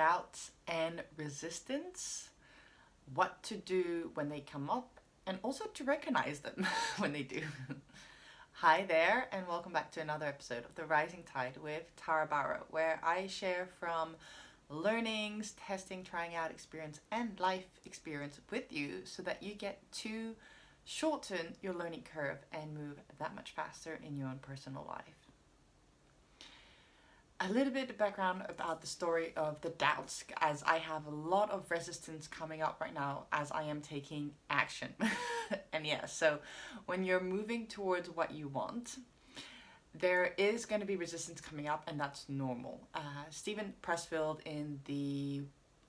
doubts and resistance, what to do when they come up, and also to recognize them when they do. Hi there, and welcome back to another episode of The Rising Tide with Tara Barot, where I share from learnings, testing, trying out experience, and life experience with you so that you get to shorten your learning curve and move that much faster in your own personal life. A little bit of background about the story of the doubts, as I have a lot of resistance coming up right now as I am taking action. And yeah, so when you're moving towards what you want, there is going to be resistance coming up, and that's normal. Steven Pressfield in The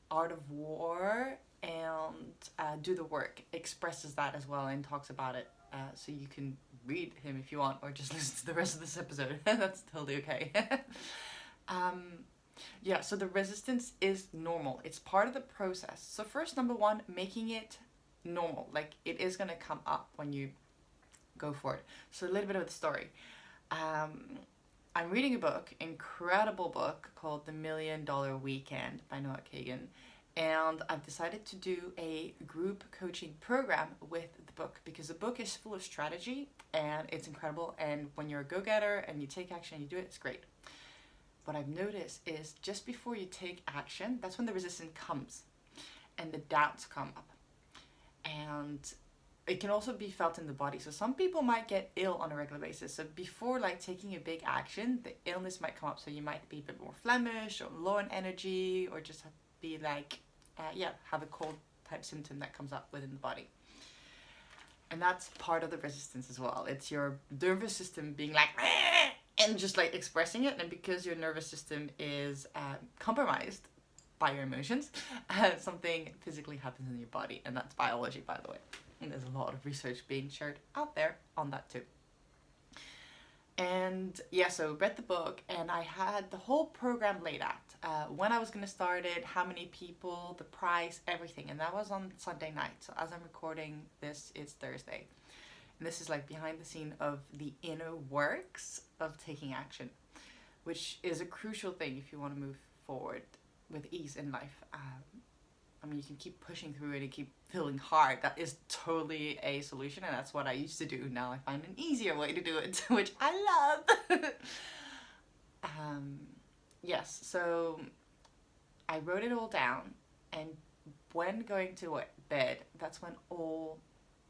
Art of War and Do the Work expresses that as well and talks about it. So you can read him if you want, or just listen to the rest of this episode. That's totally okay. So the resistance is normal. It's part of the process. So first, number one, making it normal. Like, it is going to come up when you go for it. So a little bit of the story. I'm reading a book, incredible book, called The $1 Million Weekend by Noah Kagan. And I've decided to do a group coaching program with the book because the book is full of strategy and it's incredible. And when you're a go-getter and you take action and you do it, it's great. What I've noticed is just before you take action, that's when the resistance comes and the doubts come up. And it can also be felt in the body. So some people might get ill on a regular basis. So before taking a big action, the illness might come up. So you might be a bit more flemish or low in energy, or just be have a cold type symptom that comes up within the body. And that's part of the resistance as well. It's your nervous system being like, and just expressing it. And because your nervous system is compromised by your emotions, something physically happens in your body. And that's biology, by the way. And there's a lot of research being shared out there on that too. And so read the book, and I had the whole program laid out. When I was going to start it, how many people, the price, everything. And that was on Sunday night. So as I'm recording this, it's Thursday. And this is behind the scene of the inner works of taking action, which is a crucial thing if you want to move forward with ease in life. You can keep pushing through it and keep feeling hard. That is totally a solution, and that's what I used to do. Now I find an easier way to do it, which I love. So I wrote it all down, and when going to bed, that's when all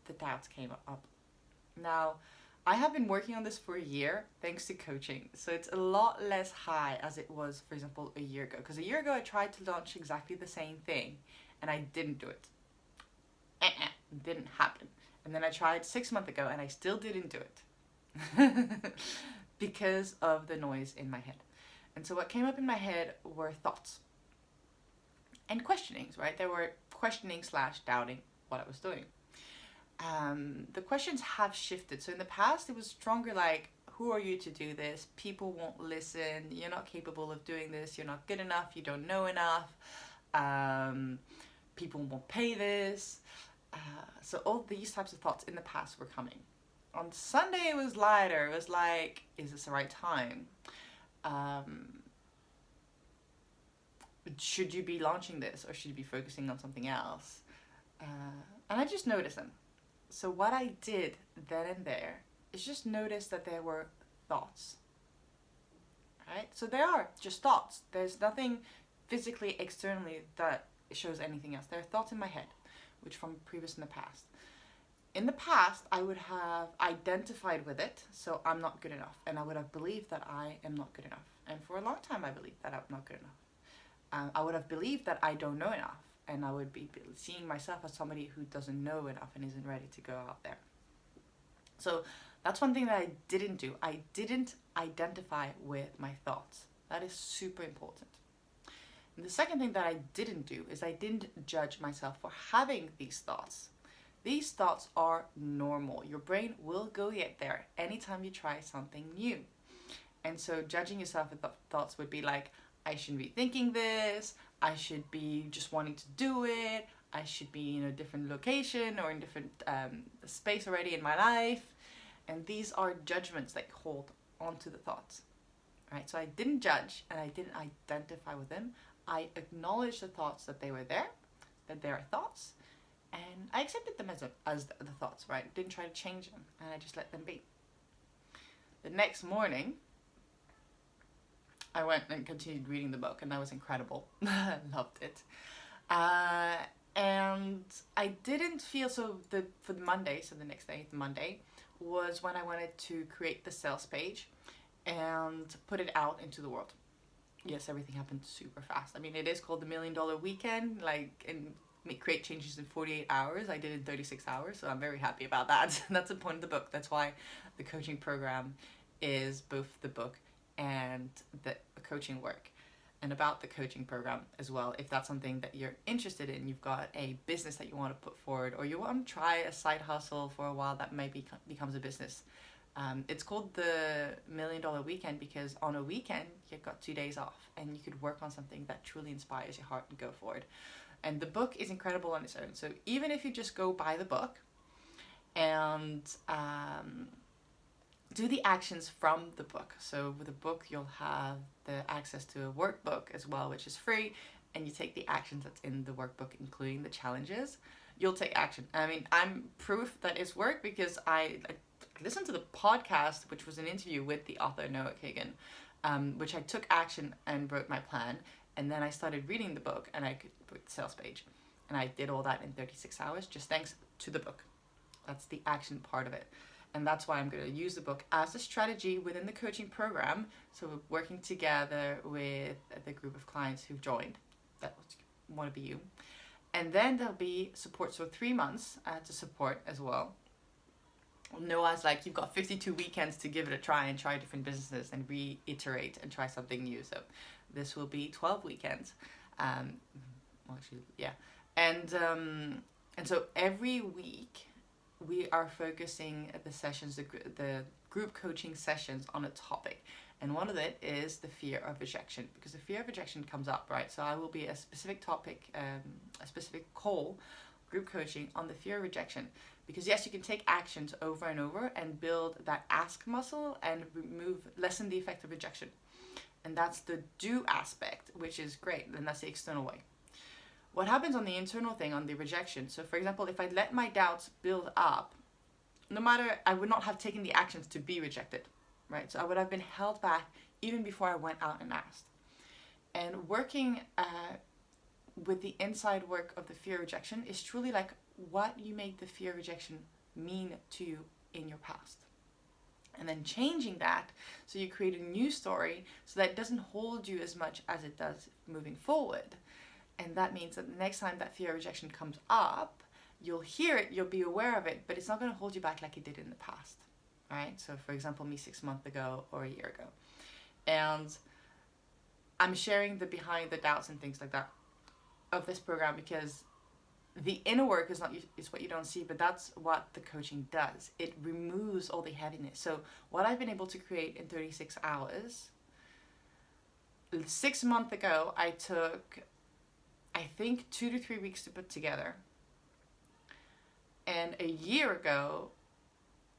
the doubts came up. Now, I have been working on this for a year thanks to coaching, so it's a lot less high as it was, for example, a year ago. Because a year ago I tried to launch exactly the same thing and I didn't do it. It didn't happen. And then I tried 6 months ago and I still didn't do it because of the noise in my head. And so what came up in my head were thoughts and questionings, right? There were questioning / doubting what I was doing. The questions have shifted. So in the past, it was stronger who are you to do this? People won't listen. You're not capable of doing this. You're not good enough. You don't know enough. People won't pay this. So all these types of thoughts in the past were coming. On Sunday, it was lighter. It was is this the right time? Should you be launching this, or should you be focusing on something else? And I just noticed them. So what I did then and there is just notice that there were thoughts, right? So they are just thoughts. There's nothing physically, externally that shows anything else. There are thoughts in my head, which from previous in the past. In the past, I would have identified with it, so I'm not good enough. And I would have believed that I am not good enough. And for a long time, I believed that I'm not good enough. I would have believed that I don't know enough. And I would be seeing myself as somebody who doesn't know enough and isn't ready to go out there. So that's one thing that I didn't do. I didn't identify with my thoughts. That is super important. And the second thing that I didn't do is I didn't judge myself for having these thoughts. These thoughts are normal. Your brain will go get there anytime you try something new. And so judging yourself with thoughts would be I shouldn't be thinking this. I should be just wanting to do it. I should be in a different location or in a different space already in my life. And these are judgments that hold onto the thoughts. Right? So I didn't judge and I didn't identify with them. I acknowledged the thoughts that they were there, that they are thoughts, and I accepted them as the thoughts, right? Didn't try to change them, and I just let them be. The next morning, I went and continued reading the book, and that was incredible. I loved it. And I didn't feel for the Monday, so the next day, the Monday, was when I wanted to create the sales page and put it out into the world. Yes, everything happened super fast. I mean, it is called the $1 Million Weekend, and create changes in 48 hours. I did it in 36 hours, so I'm very happy about that. That's the point of the book. That's why the coaching program is both the book and the coaching work. And about the coaching program as well, if that's something that you're interested in, you've got a business that you want to put forward, or you want to try a side hustle for a while that maybe becomes a business. It's called the $1 Million Weekend because on a weekend you've got 2 days off and you could work on something that truly inspires your heart and go forward. And the book is incredible on its own. So even if you just go buy the book and do the actions from the book. So with the book, you'll have the access to a workbook as well, which is free. And you take the actions that's in the workbook, including the challenges. You'll take action. I mean, I'm proof that it's worked because I listened to the podcast, which was an interview with the author, Noah Kagan, which I took action and wrote my plan. And then I started reading the book and I could put the sales page. And I did all that in 36 hours, just thanks to the book. That's the action part of it. And that's why I'm going to use the book as a strategy within the coaching program. So we're working together with the group of clients who've joined that want to be you. And then there'll be support. So 3 months to support as well. Noah's like, you've got 52 weekends to give it a try and try different businesses and reiterate and try something new. So this will be 12 weekends. Well, actually, yeah. And so every week, we are focusing the sessions, the group coaching sessions on a topic. And one of it is the fear of rejection, because the fear of rejection comes up, right? So I will be a specific topic, a specific call, group coaching on the fear of rejection. Because yes, you can take actions over and over and build that ask muscle and lessen the effect of rejection. And that's the do aspect, which is great. And that's the external way. What happens on the internal thing, on the rejection? So for example, if I let my doubts build up, I would not have taken the actions to be rejected, right? So I would have been held back even before I went out and asked. And working with the inside work of the fear of rejection is truly like what you make the fear of rejection mean to you in your past. And then changing that so you create a new story so that it doesn't hold you as much as it does moving forward. And that means that the next time that fear of rejection comes up, you'll hear it, you'll be aware of it, but it's not going to hold you back like it did in the past, right? So for example, me 6 months ago or a year ago. And I'm sharing the behind the doubts and things like that of this program because the inner work is what you don't see, but that's what the coaching does. It removes all the heaviness. So what I've been able to create in 36 hours, 6 months ago, I took, I think, 2 to 3 weeks to put together. And a year ago,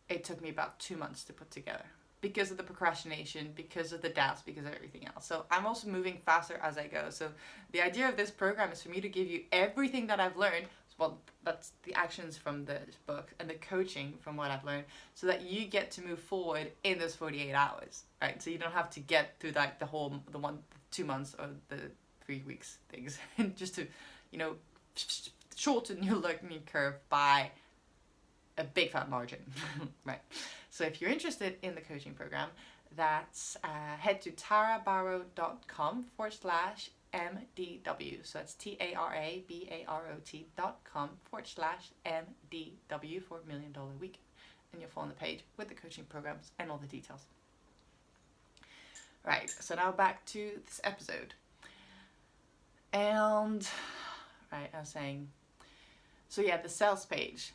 it took me about 2 months to put together because of the procrastination, because of the doubts, because of everything else. So I'm also moving faster as I go. So the idea of this program is for me to give you everything that I've learned. Well, that's the actions from the book and the coaching from what I've learned so that you get to move forward in those 48 hours, right? So you don't have to get through like the 2 months or the 3 weeks things just to, shorten your learning curve by a big fat margin, right? So if you're interested in the coaching program, that's head to tarabarot.com/MDW. So that's TARABAROT.com/MDW for $1 Million Week. And you'll find the page with the coaching programs and all the details. Right, so now back to this episode. And, right, I was saying, so yeah, the sales page.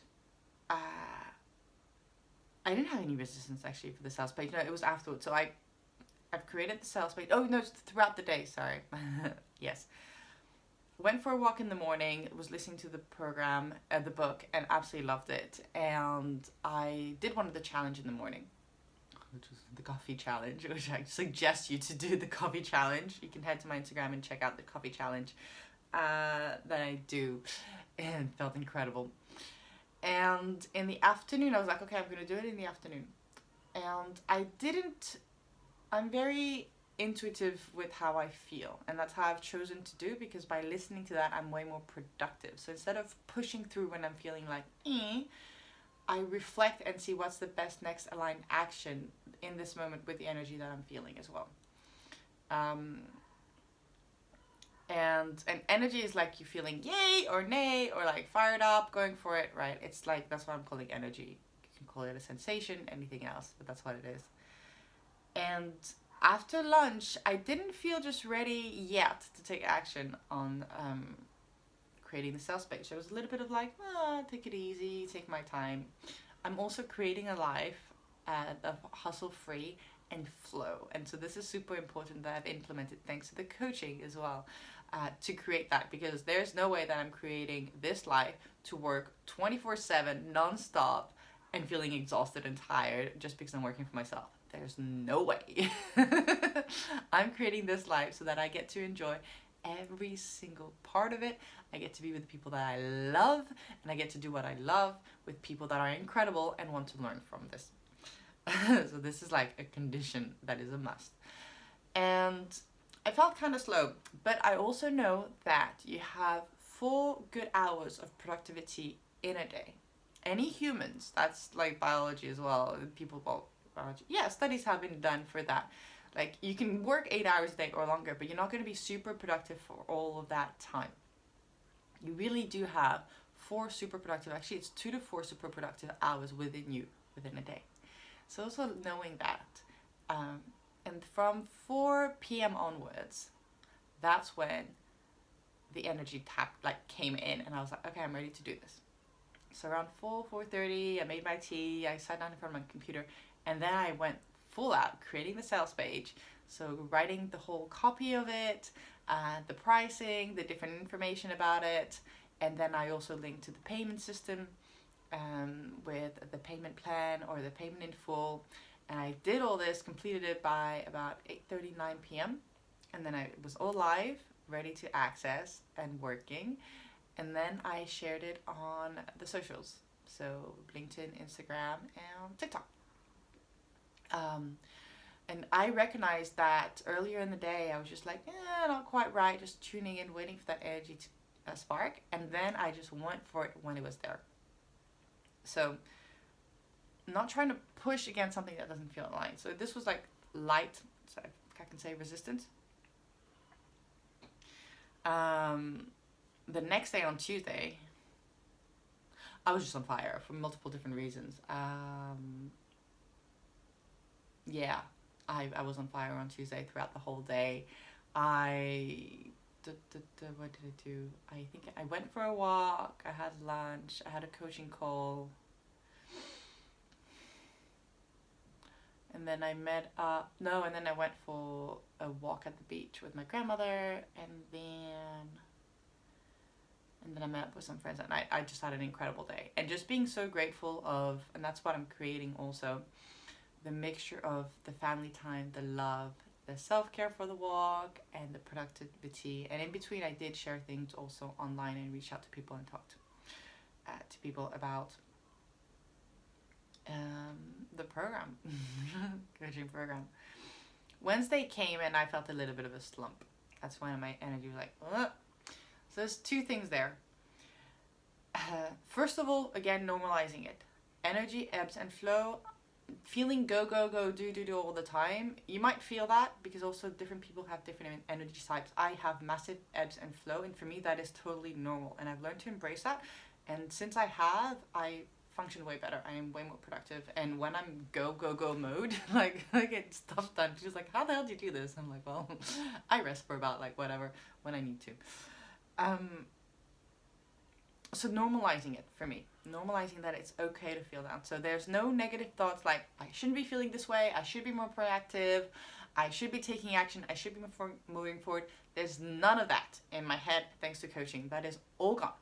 I didn't have any resistance actually for the sales page. No, it was afterwards. So I've created the sales page. Oh no, throughout the day. Sorry. Yes. Went for a walk in the morning. Was listening to the program, the book, and absolutely loved it. And I did one of the challenge in the morning. which is the coffee challenge, which I suggest you to do the coffee challenge. You can head to my Instagram and check out the coffee challenge that I do, and it felt incredible. And in the afternoon, I was like, okay, I'm going to do it in the afternoon. And I'm very intuitive with how I feel, and that's how I've chosen to do, because by listening to that, I'm way more productive. So instead of pushing through when I'm feeling like, I reflect and see what's the best next aligned action in this moment with the energy that I'm feeling as well. And energy is like you feeling yay or nay or like fired up, going for it, right? It's like, that's what I'm calling energy. You can call it a sensation, anything else, but that's what it is. And after lunch, I didn't feel just ready yet to take action on creating the sales page. There was a little bit of like, take it easy, take my time. I'm also creating a life of hustle-free and flow. And so this is super important that I've implemented thanks to the coaching as well, to create that, because there's no way that I'm creating this life to work 24/7 non-stop and feeling exhausted and tired just because I'm working for myself. There's no way. I'm creating this life so that I get to enjoy every single part of it. I get to be with the people that I love, and I get to do what I love with people that are incredible and want to learn from this. So this is like a condition that is a must. And I felt kind of slow, but I also know that you have 4 good hours of productivity in a day. Any humans, that's like biology as well, people biology. Yeah, studies have been done for that. Like, you can work 8 hours a day or longer, but you're not going to be super productive for all of that time. You really do have 4 super productive, actually it's 2 to 4 super productive hours within a day. So also knowing that, and from 4 p.m. onwards, that's when the energy came in, and I was like, okay, I'm ready to do this. So around 4:30, I made my tea, I sat down in front of my computer, and then I went full out creating the sales page. So writing the whole copy of it, the pricing, the different information about it, and then I also linked to the payment system with the payment plan or the payment in full. And I did all this, completed it by about 8:30, 9 p.m. And then it was all live, ready to access and working. And then I shared it on the socials. So LinkedIn, Instagram, and TikTok. And I recognized that earlier in the day, I was just like, not quite right, just tuning in, waiting for that energy to spark. And then I just went for it when it was there. So not trying to push against something that doesn't feel aligned. So this was like light, so I can say resistance. The next day on Tuesday, I was just on fire for multiple different reasons. Yeah, I was on fire on Tuesday throughout the whole day. What did I do? I think I went for a walk, I had lunch, I had a coaching call. And then I and then I went for a walk at the beach with my grandmother, and then I met up with some friends at night. I just had an incredible day. And just being so grateful of, and that's what I'm creating also, the mixture of the family time, the love, the self-care for the walk, and the productivity. And in between, I did share things also online and reach out to people and talk to people about the program, coaching program. Wednesday came and I felt a little bit of a slump. That's when my energy was like, ugh. So there's 2 things there. First of all, again, normalizing it. Energy ebbs and flow. Feeling go, go, go, do all the time. You might feel that because also different people have different energy types. I have massive ebbs and flow, and for me that is totally normal, and I've learned to embrace that. And since I function way better. I am way more productive. And when I'm go mode, like I get stuff done. She's like, how the hell do you do this? I'm like, well, I rest for about like whatever when I need to. So normalizing it for me. Normalizing that it's okay to feel down. So there's no negative thoughts like, I shouldn't be feeling this way. I should be more proactive. I should be taking action. I should be moving forward. There's none of that in my head thanks to coaching. That is all gone,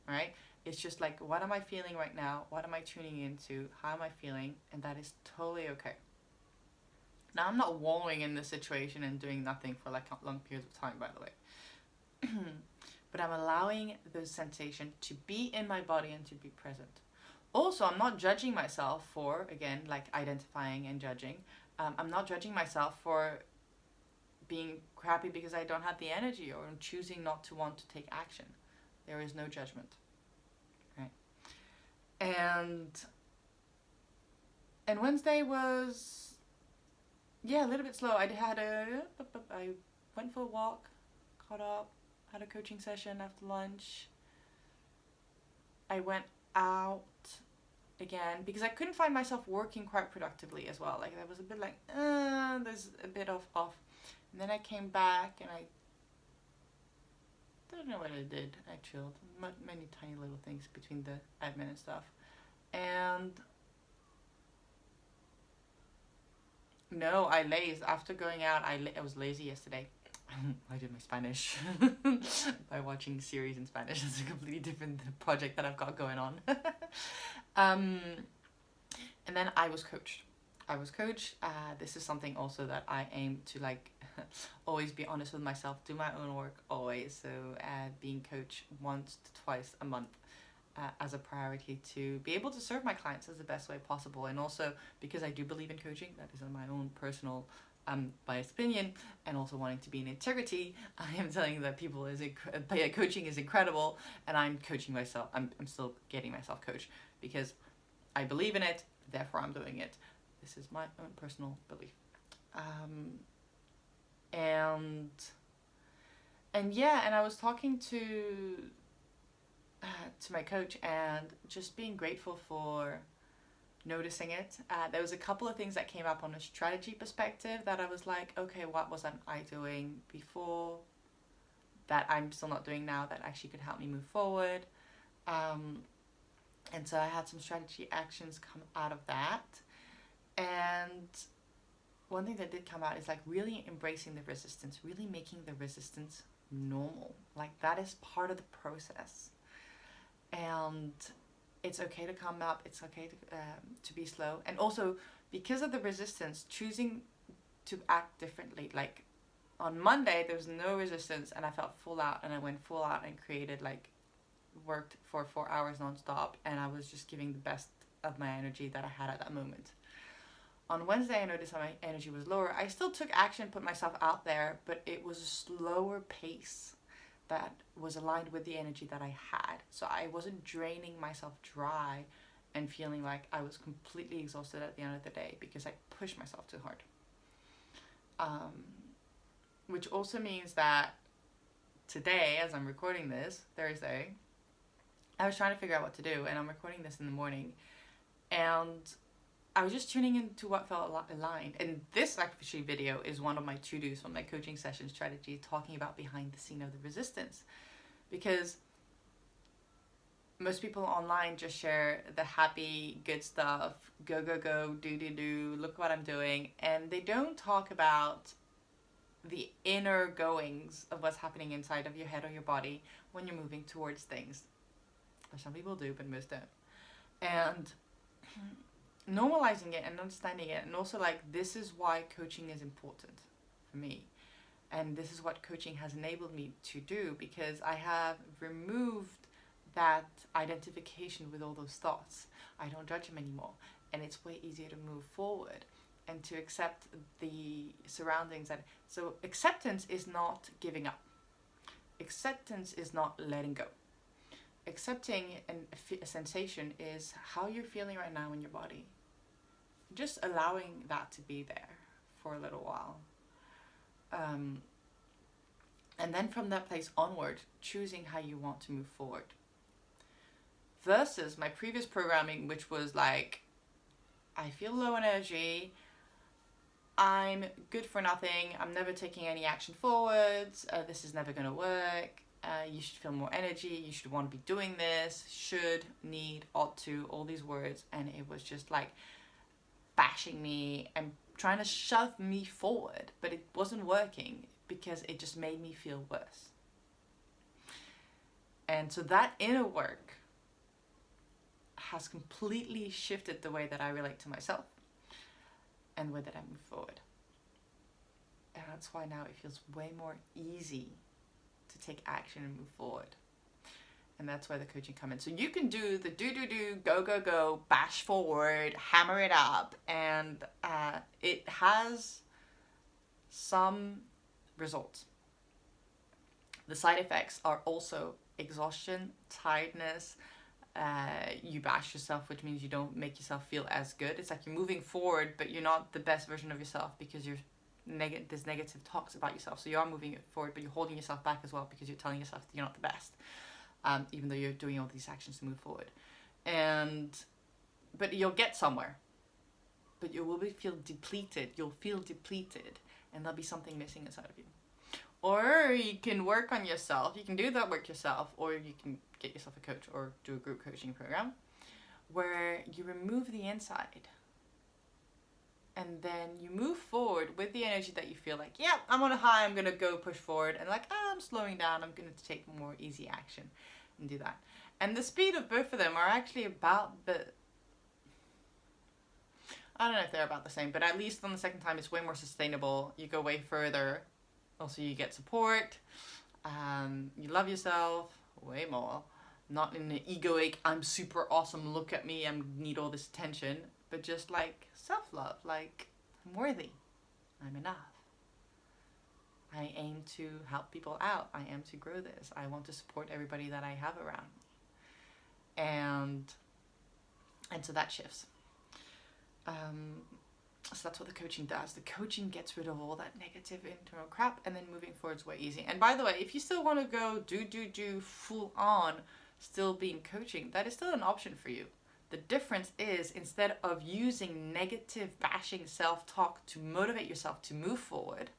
right? It's just like, what am I feeling right now? What am I tuning into? How am I feeling? And that is totally okay. Now, I'm not wallowing in this situation and doing nothing for like long periods of time, by the way. But I'm allowing those sensations to be in my body and to be present. Also, I'm not judging myself for, again, like identifying and judging. I'm not judging myself for being crappy because I don't have the energy or I'm choosing not to want to take action. There is no judgment. Right? And Wednesday was, yeah, a little bit slow. I went for a walk, caught up, had a coaching session after lunch. I went out again because I couldn't find myself working quite productively as well. Like I was a bit like, there's a bit of off. And then I came back and I don't know what I did. I chilled. Many tiny little things between the admin and stuff. And no, I lazed. After going out, I was lazy yesterday. I did my Spanish by watching series in Spanish. It's a completely different project that I've got going on. And then I was coached. This is something also that I aim to like always be honest with myself, do my own work always. So being coached once to twice a month as a priority to be able to serve my clients as the best way possible. And also because I do believe in coaching, that is in my own personal biased opinion, and also wanting to be in integrity, I am telling you that coaching is incredible, and I'm coaching myself. I'm still getting myself coached because I believe in it, therefore I'm doing it. This is my own personal belief. And I was talking to my coach and just being grateful for noticing it. There was a couple of things that came up on a strategy perspective that I was like, okay, what was I doing before that I'm still not doing now that actually could help me move forward? And so I had some strategy actions come out of that. And one thing that did come out is like really embracing the resistance, really making the resistance normal. Like that is part of the process. And it's okay to come up. It's okay to be slow. And also because of the resistance, choosing to act differently. Like on Monday, there was no resistance and I felt full out, and I went full out and created worked for 4 hours nonstop, and I was just giving the best of my energy that I had at that moment. On Wednesday, I noticed that my energy was lower. I still took action, put myself out there, but it was a slower pace that was aligned with the energy that I had. So I wasn't draining myself dry and feeling like I was completely exhausted at the end of the day because I pushed myself too hard. Which also means that today, as I'm recording this, Thursday, I was trying to figure out what to do, and I'm recording this in the morning, and I was just tuning into what felt aligned. And this actually video is one of my to-dos from my coaching session strategy, talking about behind the scene of the resistance. Because most people online just share the happy, good stuff, go, go, go, do, look what I'm doing. And they don't talk about the inner goings of what's happening inside of your head or your body when you're moving towards things. Or some people do, but most don't. And normalizing it and understanding it, and also this is why coaching is important for me, and this is what coaching has enabled me to do, because I have removed that identification with all those thoughts. I don't judge them anymore, and it's way easier to move forward and to accept the surroundings. So acceptance is not giving up. Acceptance is not letting go. Accepting a sensation is how you're feeling right now in your body. Just allowing that to be there for a little while. And then from that place onward, choosing how you want to move forward. Versus my previous programming, which was like, I feel low on energy, I'm good for nothing, I'm never taking any action forwards, this is never going to work. You should feel more energy, you should want to be doing this, should, need, ought to, all these words. And it was just bashing me and trying to shove me forward, but it wasn't working because it just made me feel worse. And so that inner work has completely shifted the way that I relate to myself and the way that I move forward. And that's why now it feels way more easy to take action and move forward. And that's where the coaching comes in. So you can do the do, go, bash forward, hammer it up. And it has some results. The side effects are also exhaustion, tiredness. You bash yourself, which means you don't make yourself feel as good. It's like you're moving forward, but you're not the best version of yourself because there's negative talks about yourself. So you are moving forward, but you're holding yourself back as well because you're telling yourself that you're not the best, even though you're doing all these actions to move forward. But you'll get somewhere. But you will feel depleted. You'll feel depleted, and there'll be something missing inside of you. Or you can work on yourself. You can do that work yourself, or you can get yourself a coach or do a group coaching program where you remove the inside. And then you move forward with the energy that you feel like, yeah, I'm on a high, I'm going to go push forward. And like, I'm slowing down, I'm going to take more easy action and do that. And the speed of both of them are actually about I don't know if they're about the same, but at least on the second time, it's way more sustainable. You go way further. Also, you get support. You love yourself way more. Not in an egoic, I'm super awesome, look at me, I need all this attention. But just like self-love, like I'm worthy. I'm enough. I aim to help people out. I aim to grow this. I want to support everybody that I have around. And so that shifts. So that's what the coaching does. The coaching gets rid of all that negative internal crap, and then moving forward is way easy. And by the way, if you still want to go do full on, still being coaching, that is still an option for you. The difference is, instead of using negative bashing self-talk to motivate yourself to move forward,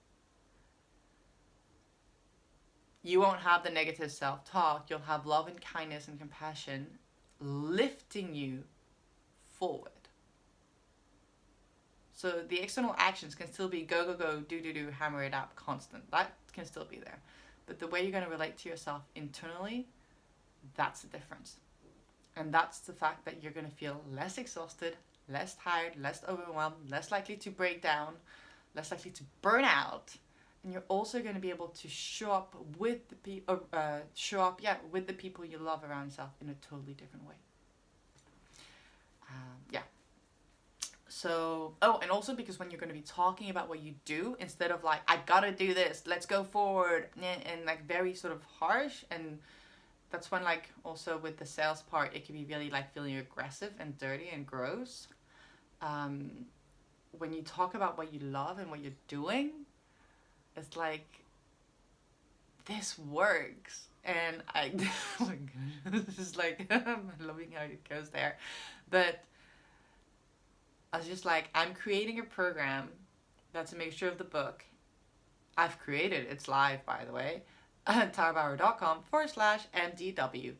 you won't have the negative self-talk. You'll have love and kindness and compassion lifting you forward. So the external actions can still be go, do, hammer it up, constant. That can still be there. But the way you're going to relate to yourself internally, that's the difference. And that's the fact that you're going to feel less exhausted, less tired, less overwhelmed, less likely to break down, less likely to burn out. And you're also going to be able to show up with the people you love around yourself in a totally different way. So, and also because when you're going to be talking about what you do, instead of like, I gotta do this, let's go forward, and like very sort of harsh, and that's when like also with the sales part, it can be really like feeling aggressive and dirty and gross. When you talk about what you love and what you're doing, it's like, this works. And oh my goodness, this is like, I'm loving how it goes there. But I was just like, I'm creating a program that's a mixture of the book. I've created, it's live by the way, tarabauer.com/MDW.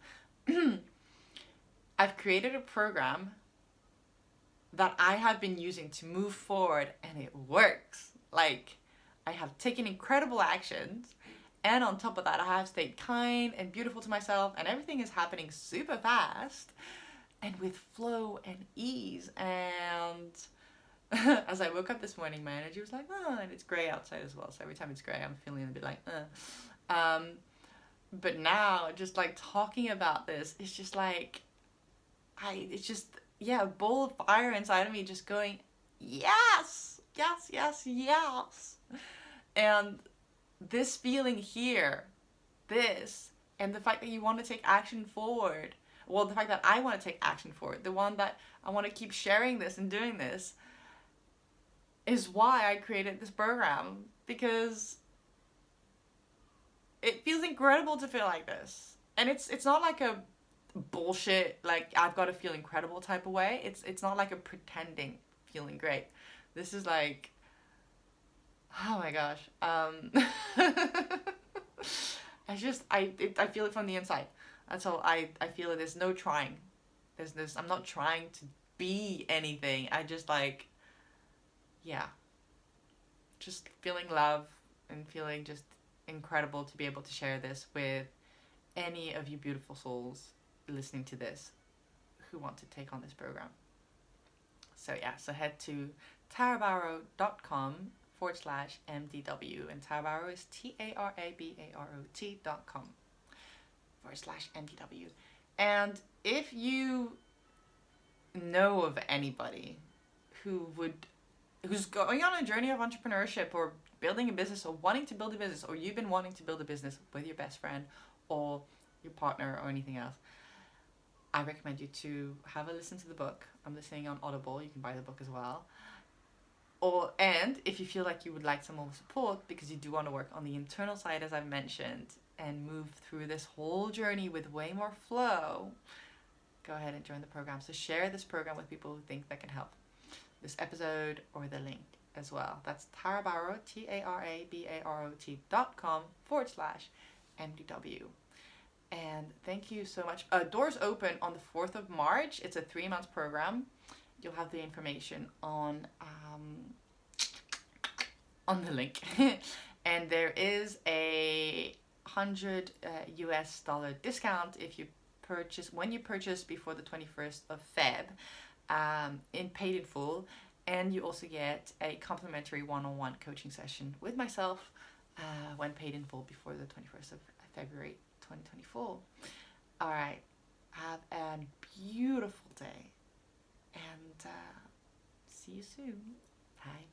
I've created a program that I have been using to move forward, and it works. Like, I have taken incredible actions, and on top of that, I have stayed kind and beautiful to myself, and everything is happening super fast and with flow and ease. And as I woke up this morning, my energy was like, and it's gray outside as well. So every time it's gray, I'm feeling a bit like, But now, just like talking about this, it's just like, it's just, a ball of fire inside of me just going, yes, yes, yes, yes. And this feeling here, and the fact that you want to take action forward, well, the fact that I want to take action forward, the one that I want to keep sharing this and doing this, is why I created this program, because it feels incredible to feel like this. And it's not like a bullshit, like I've got to feel incredible type of way. It's not like a pretending feeling great. This is like, oh my gosh. I feel it from the inside. That's all. I feel it. There's no trying. I'm not trying to be anything. I just like, just feeling love and feeling just incredible to be able to share this with any of you beautiful souls listening to this who want to take on this program. So so head to tarabauer.com tarabaro.com/MDW. And Tarabaro is TARABAROT.com/MDW. And if you know of anybody who's going on a journey of entrepreneurship or building a business or wanting to build a business, or you've been wanting to build a business with your best friend or your partner or anything else, I recommend you to have a listen to the book. I'm listening on Audible. You can buy the book as well. And if you feel like you would like some more support because you do want to work on the internal side, as I've mentioned, and move through this whole journey with way more flow, go ahead and join the program. So share this program with people who think that can help. This episode or the link as well. That's Tarabaro, TARABAROT.com/MDW. And thank you so much. Doors open on the 4th of March. It's a 3-month program. You'll have the information on the link. And there is a $100 US discount if you when you purchase before the 21st of Feb, in paid in full. And you also get a complimentary one-on-one coaching session with myself when paid in full before the 21st of February 2024. All right. Have a beautiful day. And see you soon. Bye.